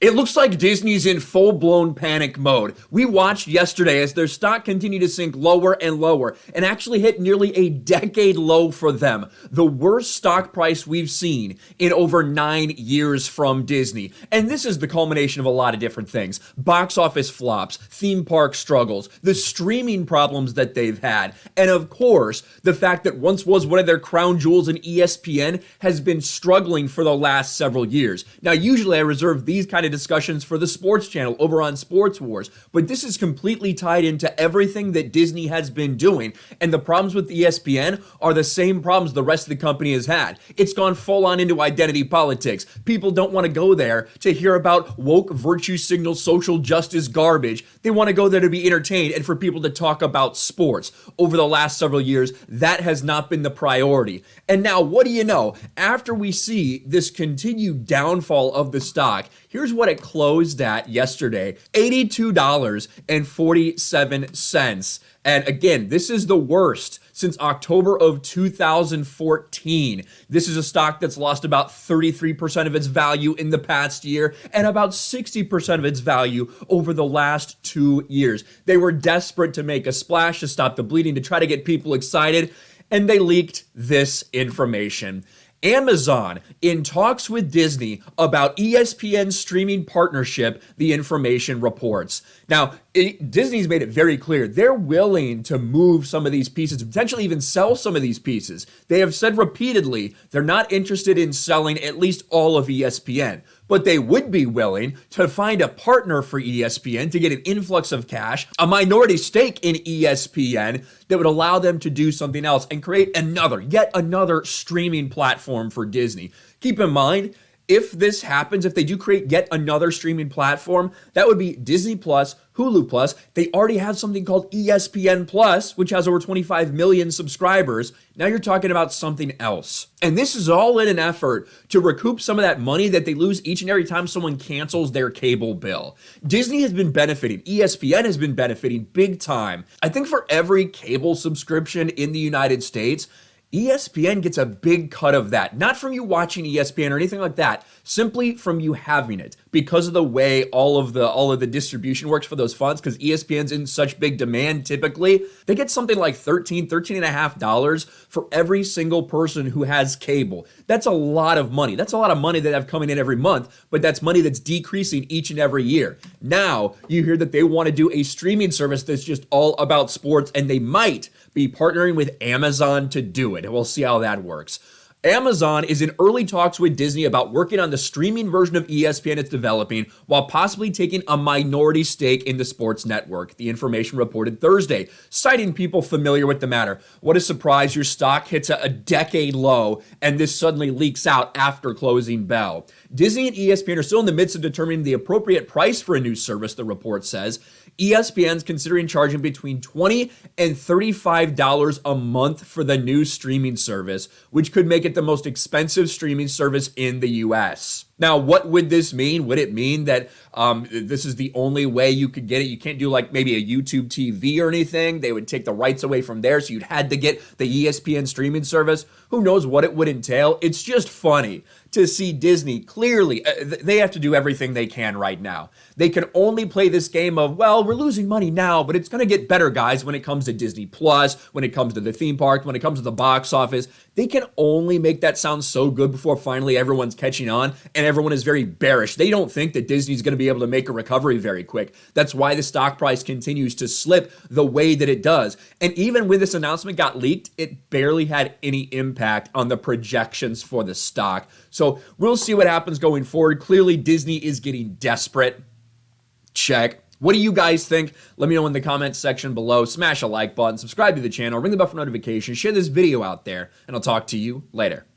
It looks like Disney's in full-blown panic mode. We watched yesterday as their stock continued to sink lower and lower and actually hit nearly a decade low for them. The worst stock price we've seen in over 9 years from Disney. And this is the culmination of a lot of different things. Box office flops, theme park struggles, the streaming problems that they've had, and of course, the fact that once was one of their crown jewels in ESPN has been struggling for the last several years. Now, usually I reserve these kind of discussions for the sports channel over on Sports Wars, but this is completely tied into everything that Disney has been doing, and the problems with ESPN are the same problems the rest of the company has had. It's gone full on into identity politics. People don't want to go there to hear about woke virtue signal social justice garbage. They want to go there to be entertained and for people to talk about sports. Over the last several years, that has not been the priority. And now, what do you know? After we see this continued downfall of the stock, here's what it closed at yesterday, $82.47. And again, this is the worst since October of 2014. This is a stock that's lost about 33% of its value in the past year and about 60% of its value over the last 2 years. They were desperate to make a splash, to stop the bleeding, to try to get people excited, and they leaked this information. Amazon in talks with Disney about ESPN streaming partnership, the information reports. Now, Disney's made it very clear they're willing to move some of these pieces, potentially even sell some of these pieces. They have said repeatedly they're not interested in selling at least all of ESPN, but they would be willing to find a partner for ESPN to get an influx of cash, a minority stake in ESPN that would allow them to do something else and create yet another streaming platform for Disney. Keep in mind, if this happens, if they do create yet another streaming platform, that would be Disney Plus, Hulu Plus. They already have something called ESPN Plus, which has over 25 million subscribers. Now you're talking about something else. And this is all in an effort to recoup some of that money that they lose each and every time someone cancels their cable bill. Disney has been benefiting. ESPN has been benefiting big time. I think for every cable subscription in the United States, ESPN gets a big cut of that, not from you watching ESPN or anything like that, simply from you having it because of the way all of the distribution works for those funds, because ESPN's in such big demand typically. They get something like $13.5 for every single person who has cable. That's a lot of money. That's a lot of money that have coming in every month, but that's money that's decreasing each and every year. Now, you hear that they want to do a streaming service that's just all about sports, and they might be partnering with Amazon to do it. And we'll see how that works. Amazon is in early talks with Disney about working on the streaming version of ESPN it's developing while possibly taking a minority stake in the sports network, the information reported Thursday, citing people familiar with the matter. What a surprise, your stock hits a decade low and this suddenly leaks out after closing bell. Disney and ESPN are still in the midst of determining the appropriate price for a new service, the report says. ESPN's considering charging between $20 and $35 a month for the new streaming service, which could make it the most expensive streaming service in the US. Now, what would this mean? Would it mean that this is the only way you could get it? You can't do like maybe a YouTube TV or anything. They would take the rights away from there, so you'd had to get the ESPN streaming service. Who knows what it would entail? It's just funny to see Disney clearly, they have to do everything they can right now. They can only play this game of, well, we're losing money now, but it's going to get better, guys, when it comes to Disney Plus, when it comes to the theme park, when it comes to the box office. They can only make that sound so good before finally everyone's catching on and everyone is very bearish. They don't think that Disney's going to be able to make a recovery very quick. That's why the stock price continues to slip the way that it does. And even when this announcement got leaked, it barely had any impact on the projections for the stock. So we'll see what happens going forward. Clearly, Disney is getting desperate. Check. What do you guys think? Let me know in the comments section below. Smash a like button, subscribe to the channel, ring the bell for notifications, share this video out there, and I'll talk to you later.